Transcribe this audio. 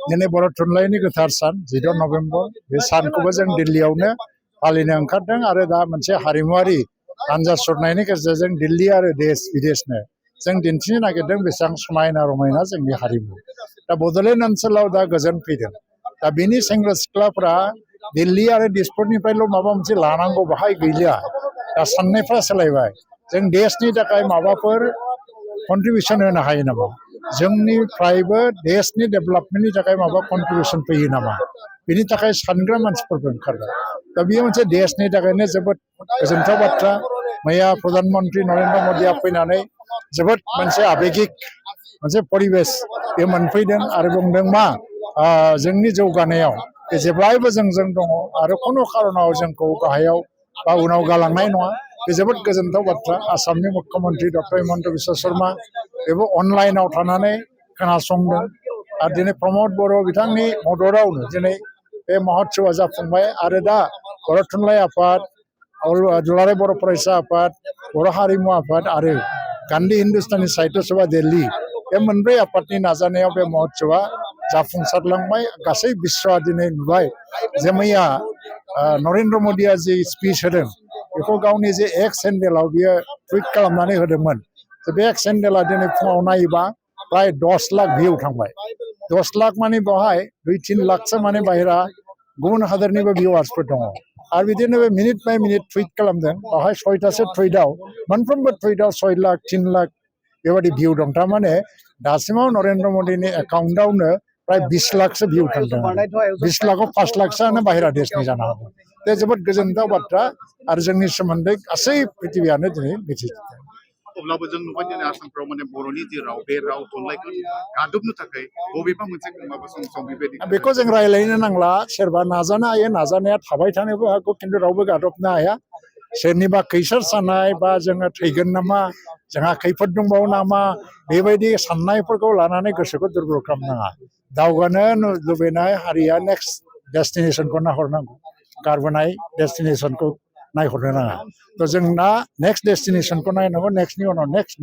दिनै बर' थुनलाइनि गोथार सान 14 नभेम्बर बे सानखौबो जों दिल्लीयावनो फालिनो ओंखारदों आरो दा मोनसे हारिमुवारि आनजाद सुरनायनि गेजेरजों दिल्ली आरो देश बिदेशनो जों दिन्थिनो नागिरदों बेसेबां समायना रमायना जोंनि हारिमु दा बड'लेण्ड ओनसोलाव दा गोजोन फैदों दा बेनि सेंग्रा सिख्लाफ्रा दिल्ली आरो दिसपुरनिफ्रायल' माबा मोनसे लानांगौ बाहाय गैलिया दा साननायफ्रा सोलायबाय जों देशनि थाखाय माबाफोर कन्ट्रिबिउसन होनो हायो नामा जोंनिफ्रायबो देशनि डेभेलपमेन्टनि थाखाय माबा कन्ट्रिबिउसन फैयो नामा बेनि थाखाय सानग्रा मानसिफोरबो ओंखारबाय दा बेयो मोनसे देशनि थाखायनो जोबोद गोजोनथाव बाथ्रा मैया प्रधान मन्त्रि नरेन्द्र मदिया फैनानै जोबोद मोनसे आबेगिक मोनसे परिबेस बे मोनफैदों आरो बुंदों मा जोंनि जौगानायाव बे जेब्लायबो जोंजों दङ आरो खुनु खारनाव जोंखौ गाहायाव बा उनाव गालांनाय नङा बे जोबोद गोजोनथाव बाथ्रा आसामनि मुख्यमन्त्रि डक्टर हिमन्त बिश्व शर्मा बेबो अनलाइनाव थानानै खोनासंदों आरो दिनै प्रमद बर' बिथांनि मददावनो दिनै बे महोत्सबआ जाफुंबाय आरो दा बर' थुनलाइ आफाद दुलाराय बर' फरायसा आफाद बर' हारिमु आफाद आरो गान्धी हिन्दुस्तानी साहित्य सभा दिल्ली बे मोनब्रै आफादनि नाजानायाव बे महोत्सबआ जाफुंसारलांबाय गासै बिश्वआ दिनै नुबाय जे मैया नरेन्द्र मदिया जि स्पिच होदों बेखौ गावनि जे एक्स हेन्डेलाव बियो टुइट खालामनानै होदोंमोन बे एक्स हेन्डेला दिनै फुङाव नायोबा प्राय 10 लाख भिउ थांबाय 10 लाख माने बेवहाय 2-3 लाखसो माने बाहेरा गुबुन हादरनिबो भिउवार्सफोर दङ आरो बिदिनो बे मिनिट बाय मिनिट टुइट खालामदों बेवहाय 6थासो टुइटआव मोनफ्रोमबो टुइटआव 6 लाख 3 लाख बेबायदि भिउ दं थारमाने दासिमाव नरेन्द्र मदिनि एकाउन्टआवनो प्राय 20 लाखसो भिउ थांदों 20 लाखआव 5 लाखसोआनो बाहेरा देशनि जानो हागौ बे जोबोद गोजोनथाव बाथ्रा आरो जोंनि सोमोन्दै गासै पृथिबियानो दिनै मिथिजोबदों अब्लाबो जों नुबाय दिनै आसामफ्राव माने बर'नि जे राव बे राव थुनलाइखौ गादबनो थाखाय बबेबा मोनसे माबा सम बेबायदि बेखौ जों रायज्लायनो नांला सोरबा नाजानो हायो नाजानाया थाबाय थानोबो हागौ खिन्थु रावबो गादबनो हाया सोरनिबा खैसार सानाय बा जोङो थैगोन नामा जोंहा खैफोद दंबावो नामा बेबायदि साननायफोरखौ लानानै गोसोखौ दुरबल खालामनाङा दावगानो लुबैनाय हारिया नेक्स्ट डेस्टिनेसनखौ नाहरनांगौ गारबोनाय डेस्टिनेसनखौ नायहरनो नाङा थ' जों दा नेक्स्ट डेस्टिनेसनखौ नायनांगौ नेक्स्टनि उनाव नेक्स्ट